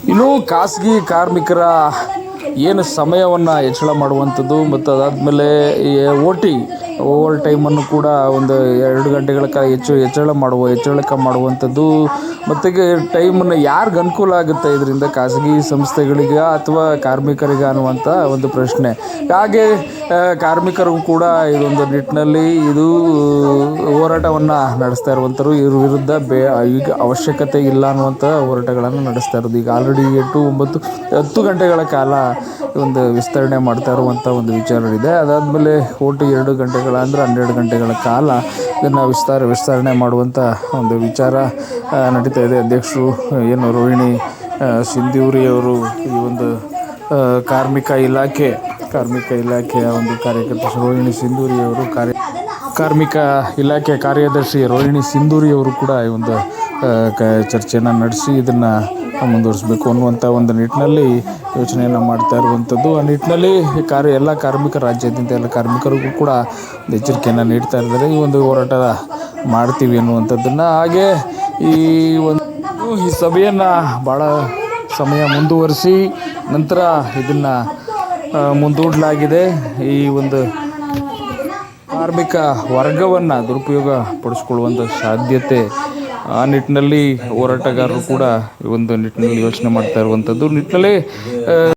ಇನ್ನು ಖಾಸಗಿ ಕಾರ್ಮಿಕರ ಏನು ಸಮಯವನ್ನು ಹೆಚ್ಚಳ ಮಾಡುವಂಥದ್ದು ಮತ್ತು ಅದಾದಮೇಲೆ ಈ ಓವರ್ ಟೈಮನ್ನು ಕೂಡ ಒಂದು 2 ಗಂಟೆಗಳ ಕಾಲ ಹೆಚ್ಚಳಕ್ಕೆ ಮಾಡುವಂಥದ್ದು ಮತ್ತು ಟೈಮನ್ನು ಯಾರಿಗೆ ಅನುಕೂಲ ಆಗುತ್ತೆ ಇದರಿಂದ ಖಾಸಗಿ ಸಂಸ್ಥೆಗಳಿಗೆ ಅಥವಾ ಕಾರ್ಮಿಕರಿಗೆ ಅನ್ನುವಂಥ ಒಂದು ಪ್ರಶ್ನೆ. ಹಾಗೆ ಕಾರ್ಮಿಕರಿಗೂ ಕೂಡ ಇದೊಂದು ನಿಟ್ಟಿನಲ್ಲಿ ಇದು ಹೋರಾಟವನ್ನು ನಡೆಸ್ತಾ ಇರುವಂಥವ್ರು ಇವ್ರ ವಿರುದ್ಧ ಈಗ ಅವಶ್ಯಕತೆ ಇಲ್ಲ ಅನ್ನುವಂಥ ಹೋರಾಟಗಳನ್ನು ನಡೆಸ್ತಾ ಇರೋದು. ಈಗ ಆಲ್ರೆಡಿ 8, 9, 10 ಗಂಟೆಗಳ ಕಾಲ ಒಂದು ವಿಸ್ತರಣೆ ಮಾಡ್ತಾ ಇರುವಂಥ ಒಂದು ವಿಚಾರ ಇದೆ. ಅದಾದಮೇಲೆ 2 ಗಂಟೆಗಳ ಅಂದರೆ 12 ಗಂಟೆಗಳ ಕಾಲ ಇದನ್ನು ವಿಸ್ತರಣೆ ಮಾಡುವಂಥ ಒಂದು ವಿಚಾರ ನಡೀತಾ ಇದೆ. ಅಧ್ಯಕ್ಷರು ಏನು ರೋಹಿಣಿ ಸಿಂಧೂರಿಯವರು ಈ ಒಂದು ಕಾರ್ಮಿಕ ಇಲಾಖೆಯ ಒಂದು ಕಾರ್ಯಕರ್ತ ರೋಹಿಣಿ ಸಿಂಧೂರಿಯವರು ಕಾರ್ಮಿಕ ಇಲಾಖೆ ಕಾರ್ಯದರ್ಶಿ ರೋಹಿಣಿ ಸಿಂಧೂರಿಯವರು ಕೂಡ ಈ ಒಂದು ಚರ್ಚೆಯನ್ನು ನಡೆಸಿ ಇದನ್ನು ಮುಂದುವರಿಸಬೇಕು ಅನ್ನುವಂಥ ಒಂದು ನಿಟ್ಟಿನಲ್ಲಿ ಯೋಚನೆಯನ್ನು ಮಾಡ್ತಾ ಇರುವಂಥದ್ದು. ಆ ನಿಟ್ಟಿನಲ್ಲಿ ಎಲ್ಲ ರಾಜ್ಯಾದ್ಯಂತ ಎಲ್ಲ ಕಾರ್ಮಿಕರಿಗೂ ಕೂಡ ಎಚ್ಚರಿಕೆಯನ್ನು ನೀಡ್ತಾ ಇದ್ದಾರೆ. ಈ ಒಂದು ಹೋರಾಟ ಮಾಡ್ತೀವಿ ಅನ್ನುವಂಥದ್ದನ್ನು. ಹಾಗೆ ಈ ಸಭೆಯನ್ನು ಭಾಳ ಸಮಯ ಮುಂದುವರಿಸಿ ನಂತರ ಇದನ್ನು ಮುಂದೂಡಲಾಗಿದೆ. ಈ ಒಂದು ಕಾರ್ಮಿಕ ವರ್ಗವನ್ನು ದುರುಪಯೋಗ ಪಡಿಸ್ಕೊಳ್ಳುವಂಥ ಸಾಧ್ಯತೆ ಆ ನಿಟ್ಟಿನಲ್ಲಿ ಹೋರಾಟಗಾರರು ಕೂಡ ಈ ಒಂದು ನಿಟ್ಟಿನಲ್ಲಿ ಯೋಚನೆ ಮಾಡ್ತಾ ಇರುವಂಥದ್ದು ನಿಟ್ಟಿನಲ್ಲಿ